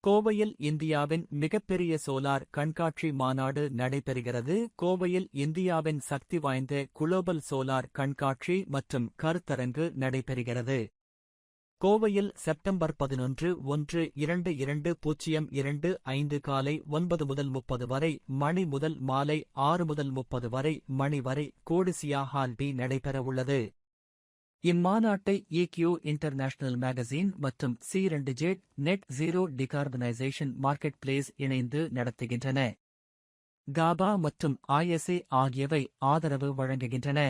கோவையில் இந்தியாவின் மிகப்பெரிய சோலார் கண்காட்சி மாநாடு நடைபெறுகிறது. கோவையில் இந்தியாவின் சக்தி வாய்ந்த குளோபல் சோலார் கண்காட்சி மற்றும் கருத்தரங்கு நடைபெறுகிறது. கோவையில் செப்டம்பர் 11/1/2025 காலை 9 முதல் 30 வரை மணி முதல் மாலை 6 முதல் 30 வரை மணி வரை கோடிசியா ஹால் பி நடைபெறவுள்ளது. இம்மாநாட்டை EQ இன்டர்நேஷனல் மேகசின் மற்றும் C2Z net zero decarbonisation market place இணைந்து நடத்துகின்றன. காபா மற்றும் ISA ஆகியவை ஆதரவு வழங்குகின்றன.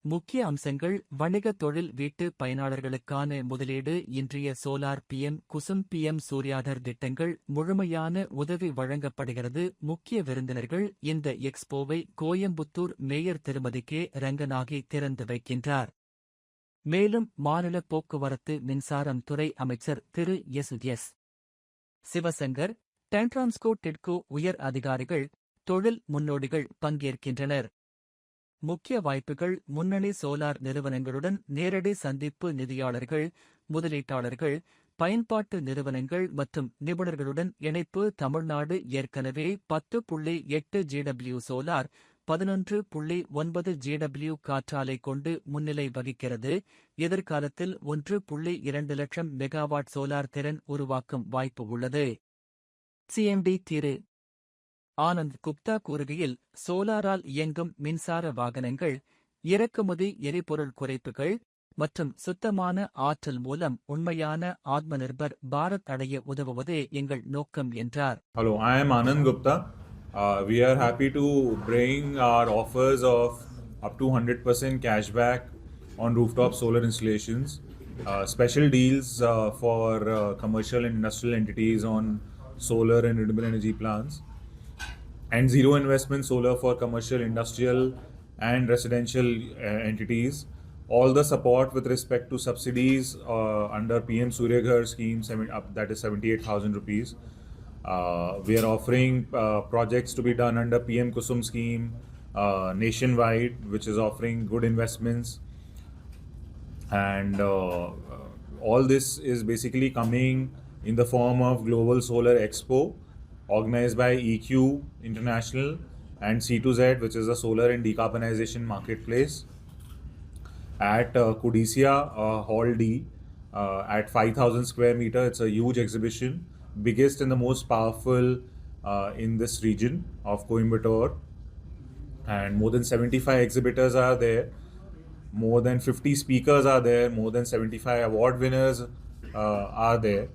முக்கிய அம்சங்கள்: வணிக தொழில் வீட்டு பயனாளர்களுக்கான முதலீடு, இன்றைய solar PM Kusum PM Suryadhar திட்டங்கள், முழுமையான உதவி வழங்கப்படுகிறது. முக்கிய விருந்தினர்கள்: இந்த எக்ஸ்போவை கோயம்புத்தூர் மேயர் திருமதி K. ரங்கநாயகி திறந்து வைக்கின்றார். மேலும் மாநில போக்குவரத்து மின்சாரம் துறை அமைச்சர் திரு S. சிவசங்கர், டென்ட்ரான்ஸ்கோ டிட்கோ உயர் அதிகாரிகள், தொழில் முன்னோடிகள் பங்கேற்கின்றனர். முக்கிய வாய்ப்புகள்: முன்னணி சோலார் நிறுவனங்களுடன் நேரடி சந்திப்பு, நிதியாளர்கள், முதலீட்டாளர்கள், பயன்பாட்டு நிறுவனங்கள் மற்றும் நிபுணர்களுடன் இணைப்பு. தமிழ்நாடு ஏற்கனவே 10.8 GW சோலார், 11.9 GW காற்றாலை கொண்டு முன்னிலை வகிக்கிறது. எதிர்காலத்தில் 1.2 லட்சம் மெகாவாட் சோலார் திறன் உருவாக்கும் வாய்ப்பு உள்ளது. CMD திரு. ஆனந்த் குப்தா கூறுகையில், சோலாரால் இயங்கும் மின்சார வாகனங்கள், இறக்குமதி எரிபொருள் குறைப்புகள் மற்றும் சுத்தமான ஆற்றல் மூலம் உண்மையான ஆத்மநிர்பர் பாரத் அடைய உதவுவதே எங்கள் நோக்கம் என்றார். Hello, I am Anand Gupta. We are happy to bring our offers of up to 100% cashback on rooftop solar installations, special deals for commercial and industrial entities on solar and renewable energy plants, and zero investment solar for commercial, industrial and residential entities. All the support with respect to subsidies under PM Surya Ghar scheme, that is 78,000 rupees. We are offering projects to be done under PM Kusum scheme nationwide, which is offering good investments. And all this is basically coming in the form of Global Solar Expo, organized by EQ International and C2Z, which is a solar and decarbonization marketplace, at Kodisia Hall D at 5,000 square meter. It's a huge exhibition, biggest and the most powerful in this region of Coimbatore, and more than 75 exhibitors are there, more than 50 speakers are there, more than 75 award winners are there.